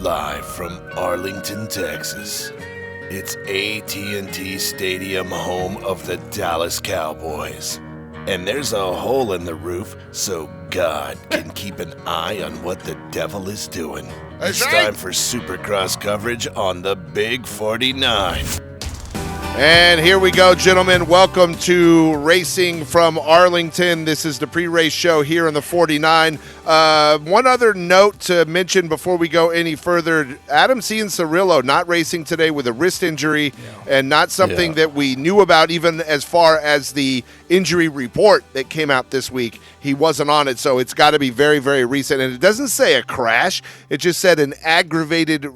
Live from Arlington, Texas, it's AT&T Stadium, home of the Dallas Cowboys. And there's a hole in the roof so God can keep an eye on what the devil is doing. It's time for Supercross coverage on the Big 49. And here we go, gentlemen. Welcome to Racing from Arlington. This is the pre-race show here on the 49. One other note to mention before we go any further. Adam Cianciarillo not racing today with a wrist injury and not something that we knew about even as far as the injury report that came out this week. He wasn't on it, so it's got to be very, very recent. And it doesn't say a crash. It just said an aggravated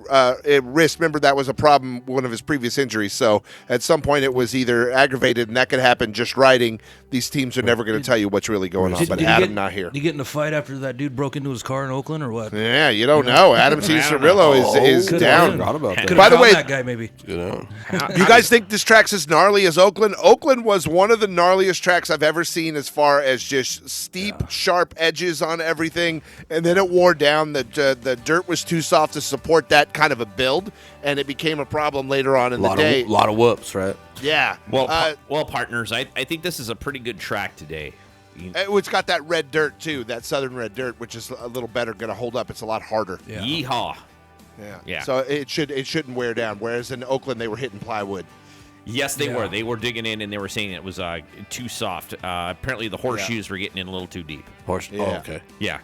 wrist. Remember, that was a problem, one of his previous injuries. So at some point it was either aggravated, and that could happen just riding. These teams are never going to tell you what's really going on, but Adam not here. Did he get in a fight after that dude broke into his car in Oakland, or what? Yeah, you don't know. Adam Cianciarillo is down. By the way, that guy maybe. You guys think this track's as gnarly as Oakland? Oakland was one of the gnarliest tracks I've ever seen as far as just steep, sharp edges on everything, and then it wore down. The dirt was too soft to support that kind of a build, and it became a problem later on in the day. A lot of whoops, right? Yeah. Well, partners, I think this is a pretty good track today. It's got that red dirt, too, that southern red dirt, which is a little better going to hold up. It's a lot harder. Yeah. Yeehaw. Yeah. So it shouldn't wear down, whereas in Oakland they were hitting plywood. Yes, they were. They were digging in, and they were saying it was too soft. Apparently the horseshoes were getting in a little too deep. Oh, okay. Yeah.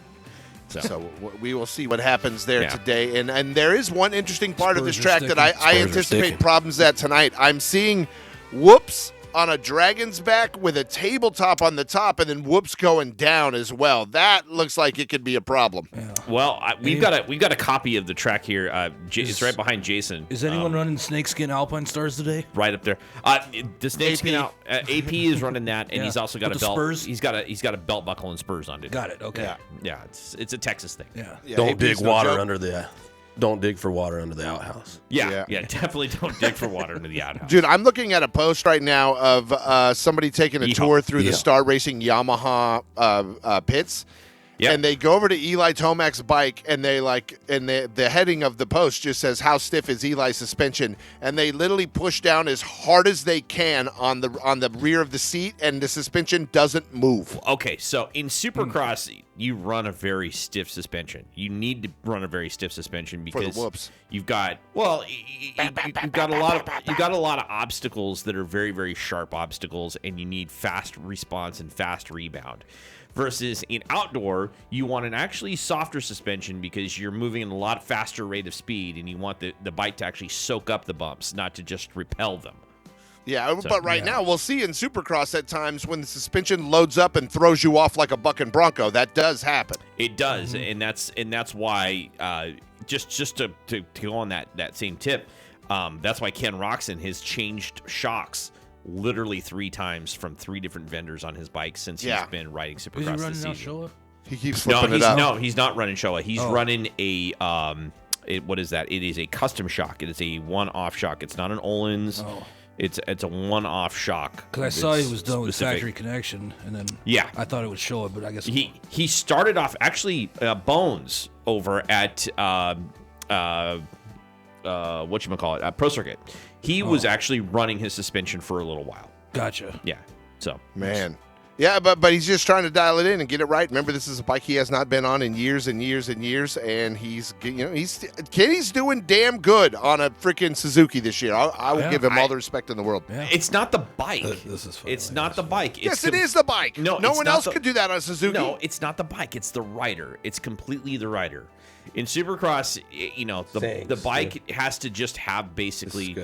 So we will see what happens there today. And there is one interesting part of this track that I anticipate problems at tonight. I'm seeing whoops on a dragon's back with a tabletop on the top, and then whoops going down as well. That looks like it could be a problem. Yeah. Well, we've got a copy of the track here. It's right behind Jason. Is anyone running snakeskin Alpine Stars today? Right up there. The snakeskin AP is running that, and he's also got a belt. Spurs? He's got a belt buckle and spurs on it. Got it. Okay. Yeah. It's a Texas thing. Yeah. Don't dig water under the. Don't dig for water under the outhouse. Yeah, definitely don't dig for water under the outhouse. Dude, I'm looking at a post right now of somebody taking a tour through the Star Racing Yamaha pits. Yep. And they go over to Eli Tomac's bike, and the heading of the post just says, "How stiff is Eli's suspension?" And they literally push down as hard as they can on the rear of the seat, and the suspension doesn't move. Okay, so in Supercross, you run a very stiff suspension. You need to run a very stiff suspension because for the whoops. You've got a lot of obstacles that are very, very sharp obstacles, and you need fast response and fast rebound. Versus in outdoor, you want an actually softer suspension because you're moving at a lot faster rate of speed, and you want the bike to actually soak up the bumps, not to just repel them. Yeah, but now we'll see in Supercross at times when the suspension loads up and throws you off like a bucking bronco. That does happen. It does, and that's why just to go on that same tip, that's why Ken Roxon has changed shocks literally 3 times from 3 different vendors on his bike since he's been riding Supercross this season. Showa? He keeps flipping it up. No, he's not running Showa. He's running a what is that? It is a custom shock. It is a one-off shock. It's not an Olin's. Oh. It's a one-off shock. Because I saw he was done with Factory Connection, and then I thought it was Showa, but I guess he started off actually Bones over at whatchamacallit, Pro Circuit. He was actually running his suspension for a little while. Gotcha. Yeah. So man. Yeah, but he's just trying to dial it in and get it right. Remember, this is a bike he has not been on in years and years and years, and Kenny's doing damn good on a freaking Suzuki this year. I will give him all the respect in the world. Yeah. It's not the bike. This is funny. It's not the bike. Yes, it is the bike. No one else could do that on a Suzuki. No, it's not the bike. It's the rider. It's completely the rider. In Supercross, the bike has to just have basically,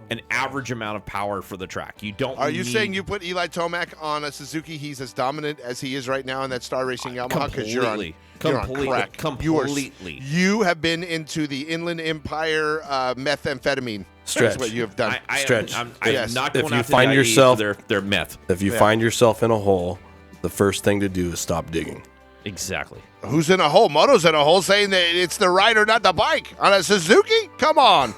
an average amount of power for the track. Are you saying you put Eli Tomac on a Suzuki, he's as dominant as he is right now in that Star Racing Yamaha? Because you're on crack. Completely. You have been into the Inland Empire methamphetamine. Stretch. That's what you have done. Stretch. I'm not going if you after find the yourself their meth. If you find yourself in a hole, the first thing to do is stop digging. Exactly. Who's in a hole? Moto's in a hole saying that it's the rider, not the bike. On a Suzuki? Come on.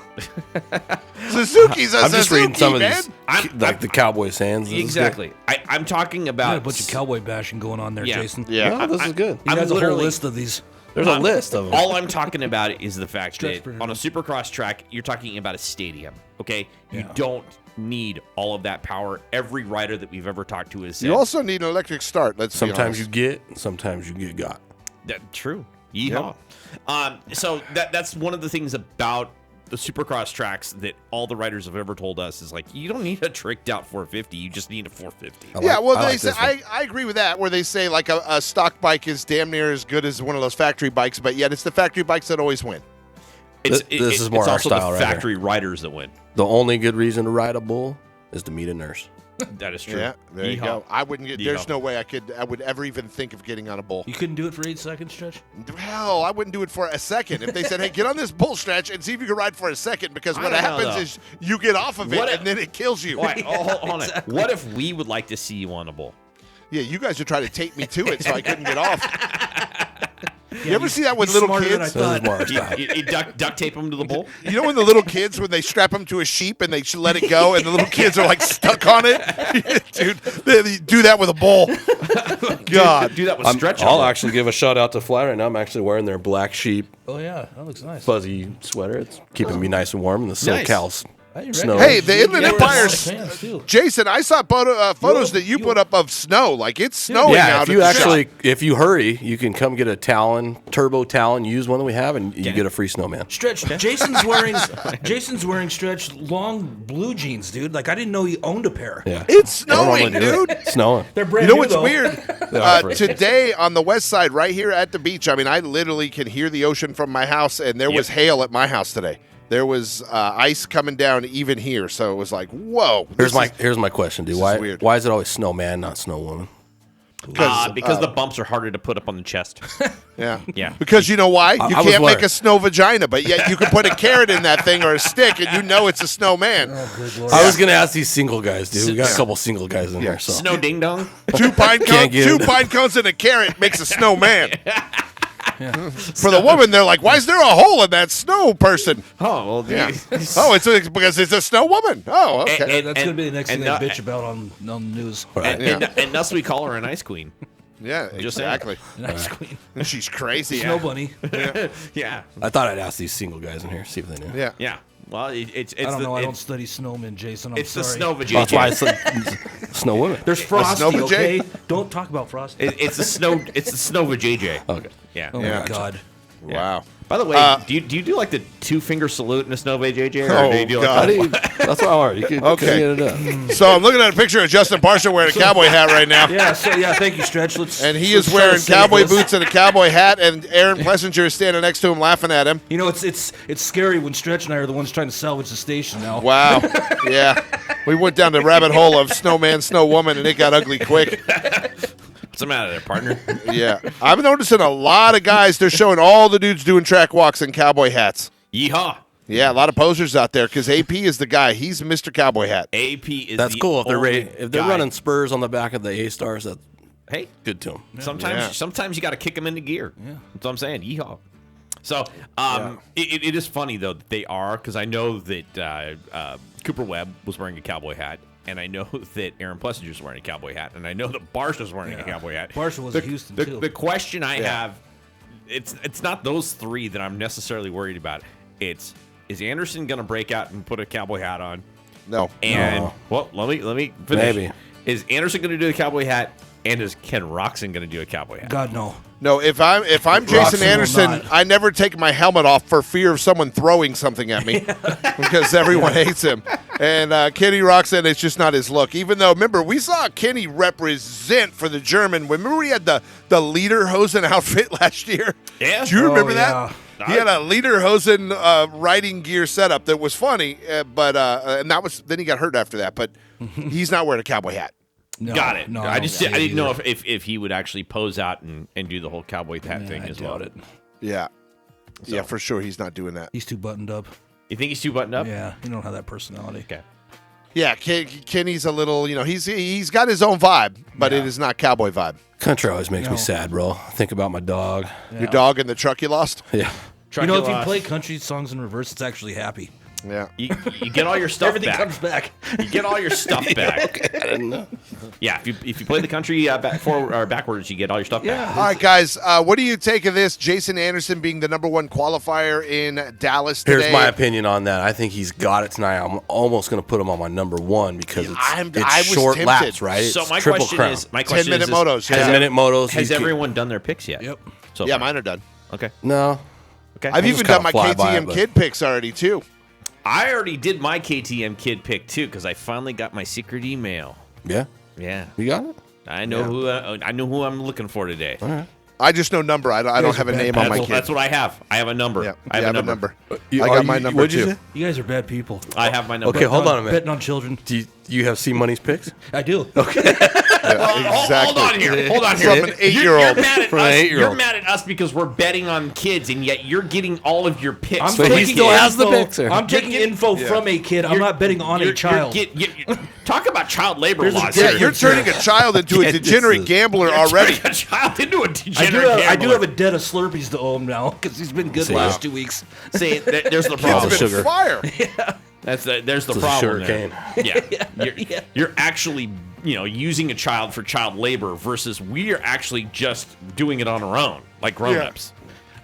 Suzuki's a Suzuki, I'm just reading some of man. these, like the Cowboy Sands. Exactly. I'm talking about a bunch of cowboy bashing going on there, Jason. Yeah. No, this is good. He has a whole list of these. There's a list of them. All I'm talking about is the fact that Stretch on a Supercross track, you're talking about a stadium, okay? You don't need all of that power. Every rider that we've ever talked to has said. You also need an electric start. Sometimes you get, sometimes you get got. True. Yeehaw. So that's one of the things about the Supercross tracks that all the riders have ever told us is like, you don't need a tricked out 450. You just need a 450. I agree with that, where they say like a stock bike is damn near as good as one of those factory bikes, but yet it's the factory bikes that always win. This is more it's our also style, the right factory riders that win. The only good reason to ride a bull is to meet a nurse. That is true. Yeah, there you go. I wouldn't get. There's no way I would ever even think of getting on a bull. You couldn't do it for 8 seconds, Stretch? Hell, I wouldn't do it for a second. If they said, "Hey, get on this bull, Stretch, and see if you can ride for a second," because what happens is you get off of it and then it kills you. Hold on. Exactly. What if we would like to see you on a bull? Yeah, you guys would try to tape me to it so I couldn't get off. You ever see that with little kids? You duct tape them to the bull? You know when the little kids, when they strap them to a sheep and they let it go and the little kids are like stuck on it? Dude, they do that with a bull. God. Do that with Stretch. I'll actually give a shout out to Fly right now. I'm actually wearing their black sheep. Oh, yeah. That looks nice. Fuzzy sweater. It's keeping me nice and warm in the SoCal's. Snow. Hey, the Inland Empire. Jason, I saw photos that you put up of snow. Like it's snowing out. If you hurry, you can come get a Talon, Turbo Talon, used one that we have, and you get a free snowman. Stretch. Jason's wearing Stretch long blue jeans, dude. Like I didn't know he owned a pair. Yeah. It's snowing, dude. It's snowing. They're brand new. You know what's weird? Today on the west side, right here at the beach. I mean, I literally can hear the ocean from my house, and there was hail at my house today. There was ice coming down even here, so it was like, whoa. Here's my question, dude. Why is it always snowman, not snow woman? Because the bumps are harder to put up on the chest. Yeah. Because you know why? You can't make a snow vagina, but yet you can put a carrot in that thing or a stick, and you know it's a snowman. Oh, good Lord. I was gonna ask these single guys, dude. We got a couple single guys in here. So. Snow ding dong. Two pine cones and a carrot makes a snowman. Yeah. For the woman, they're like, why is there a hole in that snow person? Oh, well, yeah. It's because it's a snow woman. Oh, okay. That's going to be the next thing they bitch about on the news. Right. And thus we call her an ice queen. Yeah, exactly. An ice queen. She's crazy. Snow bunny. Yeah. I thought I'd ask these single guys in here, see if they knew. Yeah. Yeah. Well, it's I don't know. I don't study snowmen, Jason. I'm it's sorry. the snow vajayjay. That's why it's snow women. There's Frosty, okay? Don't talk about Frosty. It's the snow. It's the snow vajayjay. Okay. Yeah. Oh my God. Wow. By the way, do you do like the 2-finger salute in a snow vajayjay? Or do you do God. That's what I want. You can get it up. So I'm looking at a picture of Justin Parsha wearing a cowboy hat right now. Yeah. Thank you, Stretch. And he is wearing cowboy boots and a cowboy hat, and Aaron Plessinger is standing next to him laughing at him. You know, it's scary when Stretch and I are the ones trying to salvage the station now. Wow. Yeah. We went down the rabbit hole of snowman, snow woman, and it got ugly quick. What's the matter there, partner? Yeah. I'm noticing a lot of guys, they're showing all the dudes doing track walks in cowboy hats. Yeehaw. Yeah, a lot of posers out there because AP is the guy. He's Mr. Cowboy Hat. AP is That's the cool. If they're running spurs on the back of the A-Stars, that's good to them. Sometimes you got to kick them into gear. Yeah. That's what I'm saying. Yeehaw. So it is funny, though, that they are, because I know that Cooper Webb was wearing a cowboy hat. And I know that Aaron Plessinger is wearing a cowboy hat, and I know that Barsha's wearing a cowboy hat. Barsha was in Houston too. The question I have, it's not those three that I'm necessarily worried about. It's is Anderson going to break out and put a cowboy hat on? No. And well, let me finish. Maybe. Is Anderson going to do a cowboy hat? And is Ken Roxon going to do a cowboy hat? God, no. No, if I'm Jason Anderson, I never take my helmet off for fear of someone throwing something at me because everyone hates him. And Kenny Roxon, it's just not his look. Even though, remember, we saw Kenny represent for the German. Remember he had the Lederhosen outfit last year? Yeah. Do you remember that? Yeah. He had a Lederhosen riding gear setup that was funny, but and that was then he got hurt after that. But he's not wearing a cowboy hat. No, got it. No, I didn't know if he would actually pose out and do the whole cowboy hat thing as well. Yeah. So. Yeah, for sure he's not doing that. He's too buttoned up. You think he's too buttoned up? Yeah, you don't have that personality. Okay. Yeah, Kenny's a little, he's got his own vibe, but it is not cowboy vibe. Country always makes me sad, bro. Think about my dog. Yeah. Your dog in the truck you lost? Yeah. If you play country songs in reverse, it's actually happy. Yeah. You get all your stuff Everything back. comes back. You get all your stuff back. I didn't know. Yeah, if you play the country forward or backwards, you get all your stuff back. All right, guys. What do you take of this? Jason Anderson being the #1 qualifier in Dallas today. Here's my opinion on that. I think he's got it tonight. I'm almost going to put him on my #1 because I it's was short tempted. laps, right? So It's my Triple question Crown. is, 10-minute motos. Yeah. 10-minute motos. has you can- everyone done their picks yet? Yep. So Yeah, far? mine are done. Okay. No. Okay. I've just even done my kinda fly by it, KTM but- kid picks already too. I already did my KTM kid pick too because I finally got my secret email. Yeah. Yeah, You got it? I know who I'm looking for today. I just know number. I don't guys have are a bad name on my That's, kid. that's what I have. I have a number. Yeah, I have a number. I got my number What'd you too. say? You guys are bad people. I have my number. Okay, hold on a minute. Betting on children. Do you have C Money's picks? I do. Yeah, exactly. Hold on here. Hold on From here. an 8-year-old. You're mad at From an us. 8-year-old. You're mad at us because we're betting on kids, and yet you're getting all of your picks. I'm from he taking still kids. has the info- picks there. I'm taking You're- info from a kid. I'm You're- not betting on a child. Talk about child labor There's a laws. Yeah, here. you're turning a child into a Yeah, degenerate this is- gambler You're already. turning a child into a I degenerate do have gambler. a debt of Slurpees to owe him now because he's been good the Wow. last 2 weeks. See, there's the Kids problem. have been sugar. fire. There's the a problem sugar there. cane. Yeah, you're actually using a child for child labor versus we are actually just doing it on our own like grown-ups.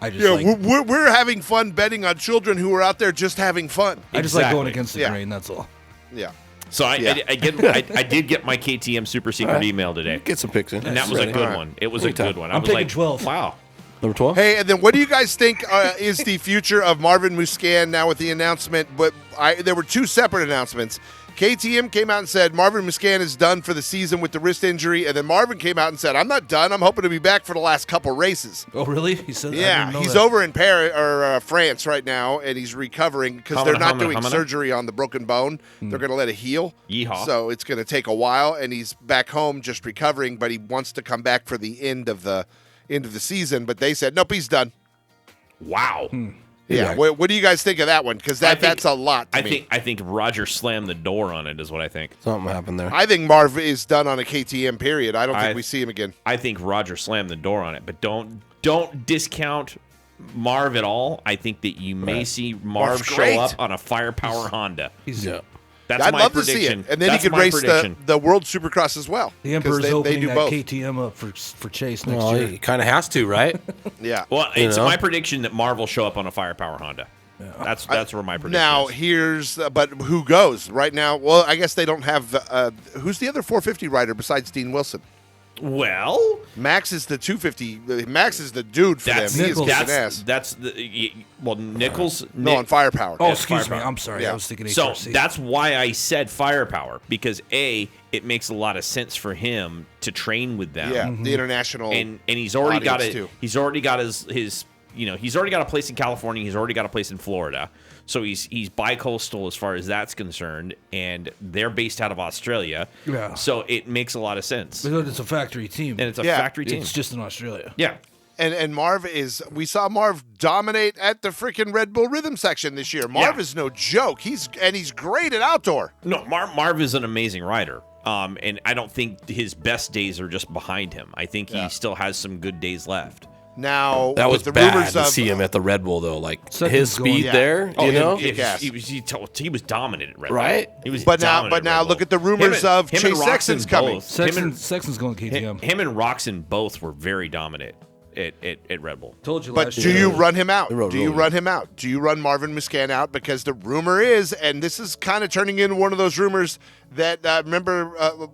I just Yeah, like we're having fun betting on children who are out there just having fun. I just like going Exactly. against the Yeah. grain. That's all. Yeah. So I did get my KTM super secret email today, Get some picks in. and that was a Ready. good All right. one. It was a Anytime. good one. I I'm was taking like, 12. Wow. Number 12? Hey, and then what do you guys think is the future of Marvin Musquin now with the announcement? But there were two separate announcements. KTM came out and said Marvin Musquin is done for the season with the wrist injury, and then Marvin came out and said, I'm not done. I'm hoping to be back for the last couple races. Oh, really? He said. I Yeah, didn't know he's that. over in Paris or France right now, and he's recovering because they're not doing surgery on the broken bone. They're going to let it heal. Yeehaw. So it's going to take a while, and he's back home just recovering. But he wants to come back for the end of the season. But they said nope, he's done. Wow. Yeah. What do you guys think of that one? Because that's a lot. To me. I think Roger slammed the door on it. Is what I think. Something happened there. I think Marv is done on a KTM. Period. I don't think I- we see him again. I think Roger slammed the door on it, but don't discount Marv at all. I think that you may see Marv Marv's show great. up on a firepower Honda. Yeah. That's I'd my love prediction. to see it, and then That's he could my race prediction. the World Supercross as well. The 'cause Emperor's they opening do that both. KTM up for Chase next Well, year. he kind of has to, right? Yeah. Well, it's know? my prediction that Marv will show up on a firepower Honda. That's where my prediction Now is. here's, but who goes right now? Well, I guess they don't have. Who's the other 450 rider besides Dean Wilson? Well, Max is the 250. Max is the dude for that's them. He is Nichols. kicking that's ass. that's the well Nichols. No, on firepower. Oh, Yeah, excuse me. firepower. I'm sorry. Yeah. I was thinking So HRC. that's why I said firepower because it makes a lot of sense for him to train with them. Yeah, the international. and he's already got audience, it. too. He's already got his he's already got a place in California. He's already got a place in Florida. So he's bi-coastal as far as that's concerned, and they're based out of Australia. Yeah. So it makes a lot of sense, Because it's a factory team. and it's a Yeah. factory team. It's just in Australia. Yeah. And Marv is. We saw Marv dominate at the freaking Red Bull Rhythm section this year. Marv Yeah. is no joke. He's great at outdoor. No, Marv is an amazing rider. And I don't think his best days are just behind him. I think he still has some good days left. Now That was with the bad rumors to of see him at the Red Bull, though. Like, Second's his going- speed Yeah. there, Oh, you him- know? yeah. Gas. He was dominant at Red Bull. Right? He was But now- dominant but at now Red Bull. look at the rumors of him Chase and Sexton's Roxon coming. both. Him Sexton's going to KTM. and Roxon both were very dominant at Red Bull. Told you But last do year. you run him out? They rode Do you really run him out? Do you run Marvin Musquin out? Because the rumor is, and this is kind of turning into one of those rumors that remember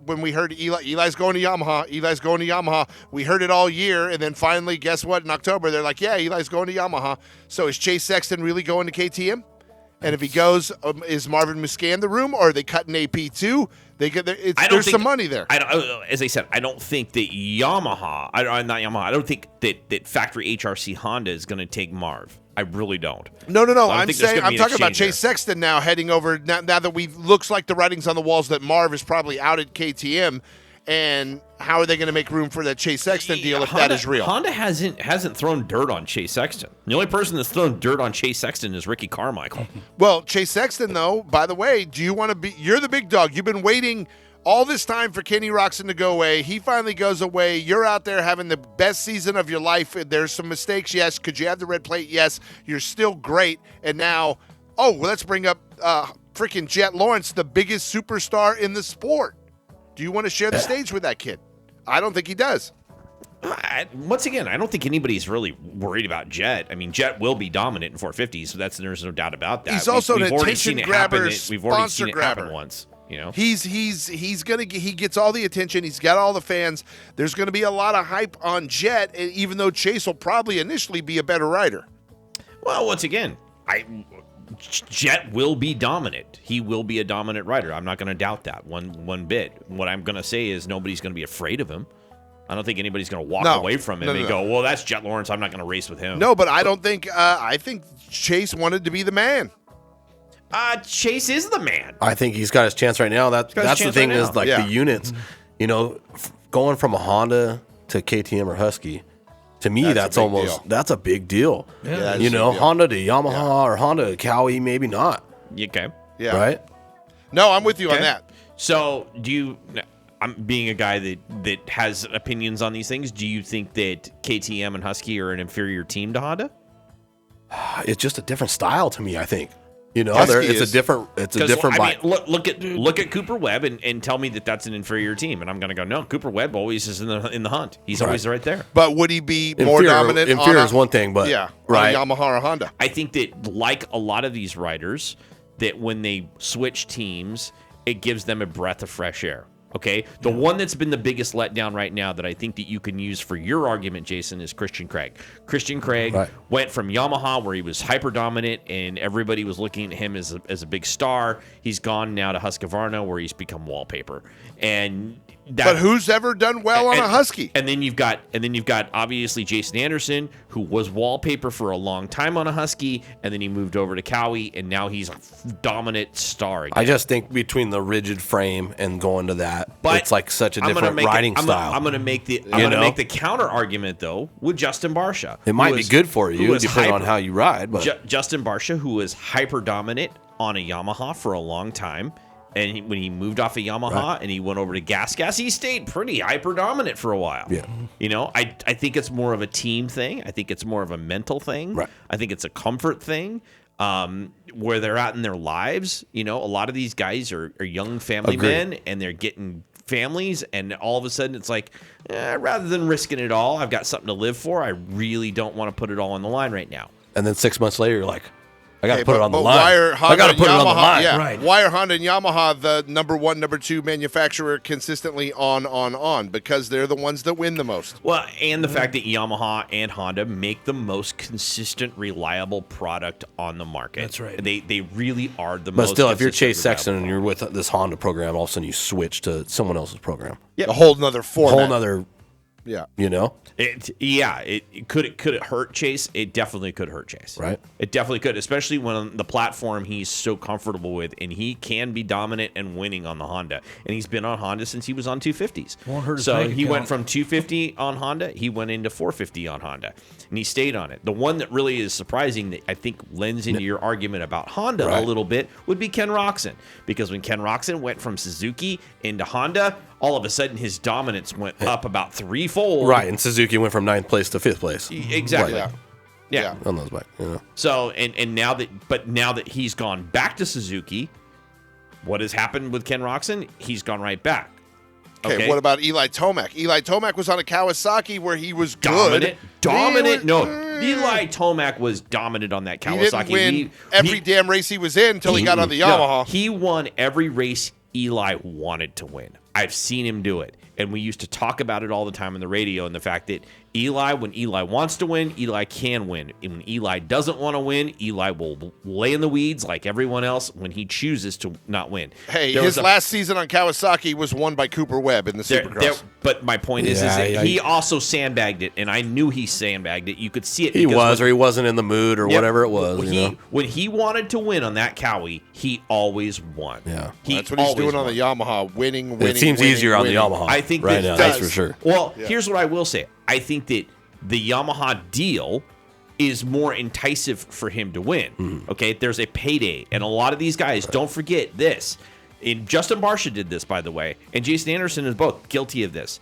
when we heard Eli's going to Yamaha. Eli's going to Yamaha. We heard it all year, and then finally, guess what? In October, they're like, yeah, Eli's going to Yamaha. So is Chase Sexton really going to KTM? And if he goes, is Marvin Musquin the room, or are they cutting AP too? There's some money there. As I said, I don't think that Yamaha, not Yamaha, I don't think that factory HRC Honda is going to take Marv. I really don't. No. I don't I'm think there's saying gonna I'm be an talking about exchange Chase Sexton now heading over. Now that we looks like the writing's on the walls that Marv is probably out at KTM, and how are they going to make room for that Chase Sexton deal if that is real? Honda hasn't thrown dirt on Chase Sexton. The only person that's thrown dirt on Chase Sexton is Ricky Carmichael. Well, Chase Sexton, though, by the way, do you want to be? You're the big dog. You've been waiting all this time for Kenny Roczen to go away. He finally goes away. You're out there having the best season of your life. There's some mistakes, yes. Could you have the red plate? Yes. You're still great. And now, let's bring up freaking Jet Lawrence, the biggest superstar in the sport. Do you want to share the stage with that kid? I don't think he does. Once again, I don't think anybody's really worried about Jet. I mean, Jet will be dominant in 450s, so there's no doubt about that. He's also an already attention seen it grabber, happen. We've already seen it grabber. happen once. You know, he gets all the attention. He's got all the fans. There's going to be a lot of hype on Jet, even though Chase will probably initially be a better rider. Well, once again, Jet will be dominant. He will be a dominant rider. I'm not going to doubt that one bit. What I'm going to say is nobody's going to be afraid of him. I don't think anybody's going to walk away from him and go, well, that's Jet Lawrence. I'm not going to race with him. No, but I don't think I think Chase wanted to be the man. Chase is the man. I think he's got his chance right now. That's the thing is like the units, going from a Honda to KTM or Husky, to me that's a big deal. Yeah, Honda to Yamaha or Honda to Cowie, maybe not. Okay. Yeah. Right? No, I'm with you on that. So I'm being a guy that has opinions on these things. Do you think that KTM and Husky are an inferior team to Honda? It's just a different style to me, I think. It's a different bike. Look at Cooper Webb and tell me that that's an inferior team, and I'm going to go, no. Cooper Webb always is in the hunt. He's always right there. But would he be more dominant? Inferior is one thing, but on a Yamaha or Honda. I think that like a lot of these riders, that when they switch teams, it gives them a breath of fresh air. Okay, the one that's been the biggest letdown right now that I think that you can use for your argument, Jason, is Christian Craig. Christian Craig went from Yamaha, where he was hyper dominant and everybody was looking at him as a big star. He's gone now to Husqvarna, where he's become wallpaper. But who's ever done well on a Husky? And then you've got obviously Jason Anderson, who was wallpaper for a long time on a Husky, and then he moved over to Cowie, and now he's a dominant star again. I just think between the rigid frame and going to that, it's like such a different riding style. I'm going to make the counter argument though with Justin Barsha. It might be good for you depending on how you ride. But Justin Barsha, who was hyper dominant on a Yamaha for a long time. And when he moved off of Yamaha and he went over to Gas, he stayed pretty hyper dominant for a while. Yeah. I think it's more of a team thing. I think it's more of a mental thing. Right. I think it's a comfort thing. Where they're at in their lives. A lot of these guys are young family men, and they're getting families, and all of a sudden it's like, rather than risking it all, I've got something to live for. I really don't want to put it all on the line right now. And then 6 months later, you're like, I got to put it on the line. I got to put it on the line. Yeah. Right. Why are Honda and Yamaha the number one, number two manufacturer consistently on? Because they're the ones that win the most. Well, and the fact that Yamaha and Honda make the most consistent, reliable product on the market. That's right. They really are the most. But still, if you're Chase Sexton and you're with this Honda program, all of a sudden you switch to someone else's program. Yeah, a whole nother format. A whole nother. Yeah. Could it hurt Chase? It definitely could hurt Chase. Right. It definitely could, especially when on the platform he's so comfortable with, and he can be dominant and winning on the Honda. And he's been on Honda since he was on 250s. Won't hurt his so bank he account. went from 250 on Honda, he went into 450 on Honda, and he stayed on it. The one that really is surprising that I think lends into your argument about Honda a little bit would be Ken Roczen, because when Ken Roczen went from Suzuki into Honda, all of a sudden his dominance went up about threefold. Right, and Suzuki went from 9th place to 5th place. Exactly. Right. Yeah. On those bikes. So and now that he's gone back to Suzuki, what has happened with Ken Roczen? He's gone right back. Okay, what about Eli Tomac? Eli Tomac was on a Kawasaki where he was dominant. good. Eli Tomac was dominant on that Kawasaki. He didn't win every damn race he was in until he got on the Yamaha. He won every race Eli wanted to win. I've seen him do it. And we used to talk about it all the time on the radio, and the fact that Eli, when Eli wants to win, Eli can win. And when Eli doesn't want to win, Eli will lay in the weeds like everyone else when he chooses to not win. Hey, his last season on Kawasaki was won by Cooper Webb in the Supercross. But my point is that he also sandbagged it, and I knew he sandbagged it. You could see it. He wasn't in the mood or whatever it was. When he wanted to win on that Cowie, he always won. Yeah, that's what he's doing on the Yamaha, winning. It seems easier on the Yamaha. I think right now, that's for sure. Well, here's what I will say. I think that the Yamaha deal is more enticing for him to win. Mm-hmm. Okay, there's a payday, and a lot of these guys don't forget this. And Justin Barsha did this, by the way, and Jason Anderson is both guilty of this.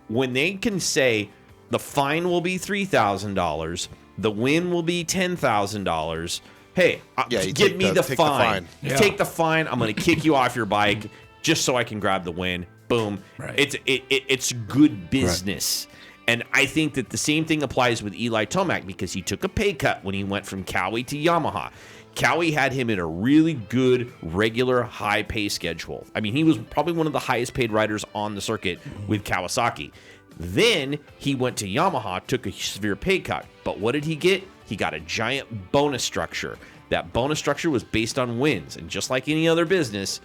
When they can say the fine will be $3,000, the win will be $10,000, hey, give me the fine. Yeah. Take the fine. I'm going to kick you off your bike just so I can grab the win. Boom. Right. It's good business. Right. And I think that the same thing applies with Eli Tomac because he took a pay cut when he went from Cowie to Yamaha. Cowie had him in a really good, regular, high pay schedule. I mean, he was probably one of the highest paid riders on the circuit with Kawasaki. Then he went to Yamaha, took a severe pay cut. But what did he get? He got a giant bonus structure. That bonus structure was based on wins. And just like any other business,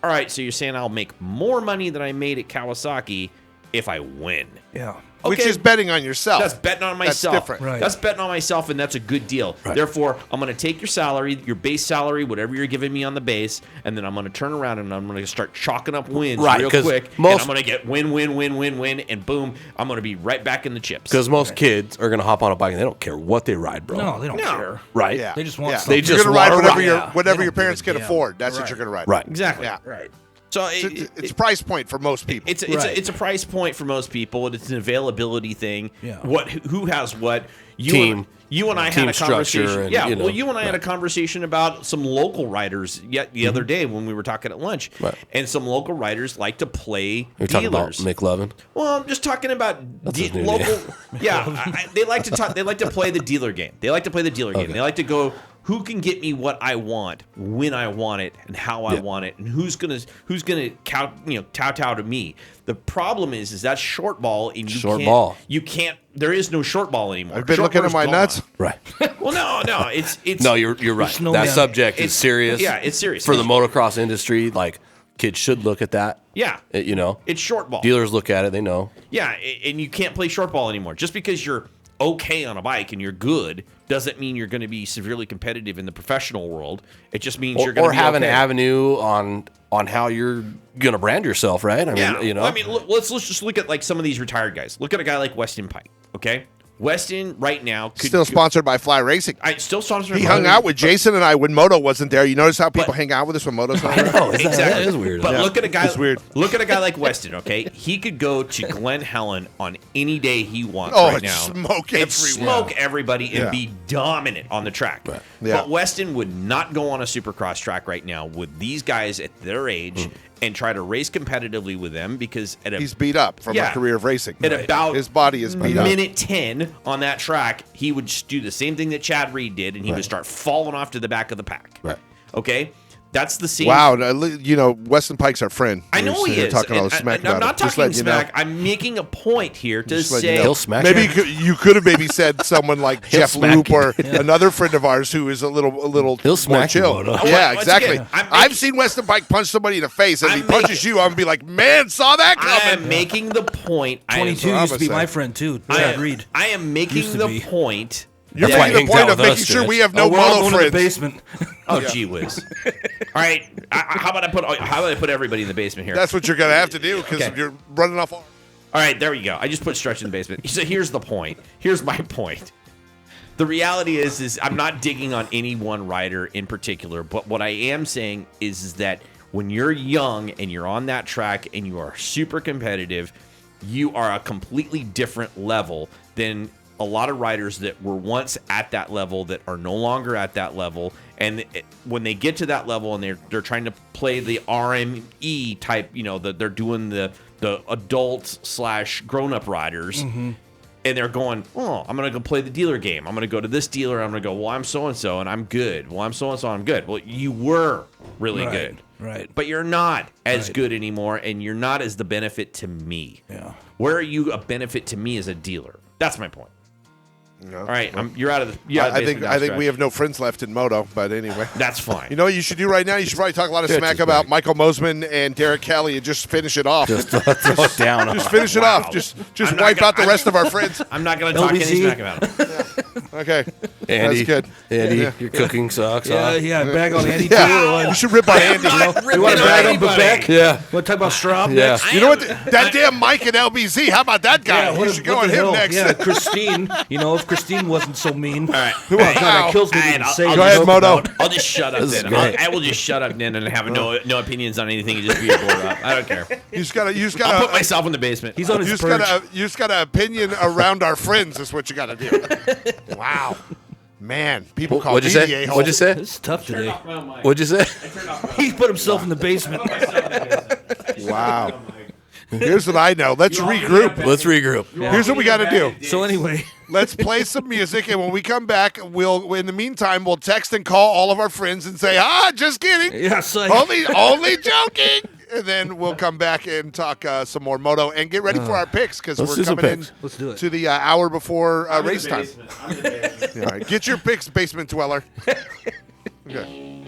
all right, so you're saying I'll make more money than I made at Kawasaki if I win. Yeah. Which is betting on yourself. That's betting on myself. That's different. Right. That's betting on myself, and that's a good deal. Right. Therefore, I'm going to take your salary, your base salary, whatever you're giving me on the base, and then I'm going to turn around and I'm going to start chalking up wins real quick. And I'm going to get win, and boom, I'm going to be right back in the chips. Because most kids are going to hop on a bike and they don't care what they ride, bro. No, they don't care. Right? Yeah. They just want something. They just want to ride whatever They your don't parents give a can damn. afford. That's what you're going to ride. Right. Exactly. Yeah. Right. So it's a price point for most people. It's a price point for most people. It's an availability thing. Yeah. Who has what? You and I had a conversation. You and I had a conversation about some local riders the other day when we were talking at lunch. Right. And some local riders like to play You're dealers. talking about McLovin? Well, I'm just talking about local. They like to talk. They like to play the dealer game. They like to play the dealer game. They like to go. Who can get me what I want, when I want it, and how I want it, and who's gonna kowtow to me? The problem is that's short ball, and you can't. There is no short ball anymore. I've been looking at my nuts. Right. Well, no, it's no. You're right. That subject is serious. Yeah, it's serious for the motocross industry. Like kids should look at that. Yeah, it's short ball. Dealers look at it. They know. Yeah, and you can't play short ball anymore. Just because you're okay on a bike and you're good doesn't mean you're going to be severely competitive in the professional world. It just means you're going to have an avenue on how you're going to brand yourself, right? I mean, let's just look at like some of these retired guys. Look at a guy like Weston Pike. Okay, Weston right now still sponsored by Fly Racing. Still sponsored. He hung out with Jason and I when Moto wasn't there. You notice how people hang out with us when Moto's not there? I know, exactly. That is weird. But look at a guy. Look at a guy like Weston. Okay, he could go to Glen Helen on any day he wants right now. Smoke everybody and be dominant on the track. Right. Yeah. But Weston would not go on a Supercross track right now with these guys at their age. And try to race competitively with them because he's beat up from a career of racing. At about his body is beat up. Minute 10 on that track, he would do the same thing that Chad Reed did, and he would start falling off to the back of the pack. Right. Okay. That's the same. Wow, Weston Pike's our friend. I know he is. Talking all the smack about I'm not talking smack. I'm making a point here to say he'll smack. Maybe you could have said someone like Jeff Loop or another friend of ours who is a little he'll smack more chill. Yeah, exactly. I've seen Weston Pike punch somebody in the face, and he punches you. I'm gonna be like, man, saw that coming. I'm making the point. 22 used to be my friend too. Chad Reed. I am making the point. You're making the point of making sure we have no moto friends. In the basement. Oh, gee whiz! All right, how about I put everybody in the basement here? That's what you're gonna have to do because you're running off. All right, there we go. I just put Stretch in the basement. So here's the point. Here's my point. The reality is I'm not digging on any one rider in particular, but what I am saying is that when you're young and you're on that track and you are super competitive, you are a completely different level than a lot of riders that were once at that level that are no longer at that level. And when they get to that level and they're trying to play the RME type, they're doing the adult / grown-up riders. Mm-hmm. And they're going, I'm going to go play the dealer game. I'm going to go to this dealer. I'm going to go, well, I'm so-and-so, and I'm good. Well, I'm so-and-so, I'm good. Well, you were really good. Right. But you're not as good anymore, and you're not as the benefit to me. Yeah. Where are you a benefit to me as a dealer? That's my point. No. All right, you're out of the. I think we have no friends left in Moto, but anyway, that's fine. You know what you should do right now? You should probably talk a lot of smack about Michael Mosman and Derek Kelly and just finish it off. Just throw it down. Just finish it off. Just wipe out the rest of our friends. I'm not going to talk any smack about him. Okay, Andy, that's good. Andy, your cooking sucks. Bag on Andy too. You should rip on Andy. You want to bag on Bebek? Yeah. Want to talk about Straub Yeah. next? You know what? That damn Mike at LBZ. How about that guy? You should go on him next. Yeah, Christine. If Christine wasn't so mean. All right. That kills me to even say. Go ahead, Moto. I'll just shut up then. I will just shut up then and have no opinions on anything and just be a board up. I don't care. You just gotta. I'll put myself in the basement. He's on his You just got an opinion around our friends. Is what you got to do. Wow. Man, people call What'd you me say? the a-hole. What'd you say? This is tough today. What'd you say? He put himself in the basement. Wow. Here's what I know. Let's regroup. Let's regroup. Here's what we got to do. So anyway, Let's play some music, and when we come back, in the meantime, we'll text and call all of our friends and say, just kidding. yeah, so Only joking. And then we'll come back and talk some more moto and get ready for our picks because Let's we're do some coming in picks. Let's do it. to the hour before race time. I'm in the basement. All right, get your picks, basement dweller. Okay.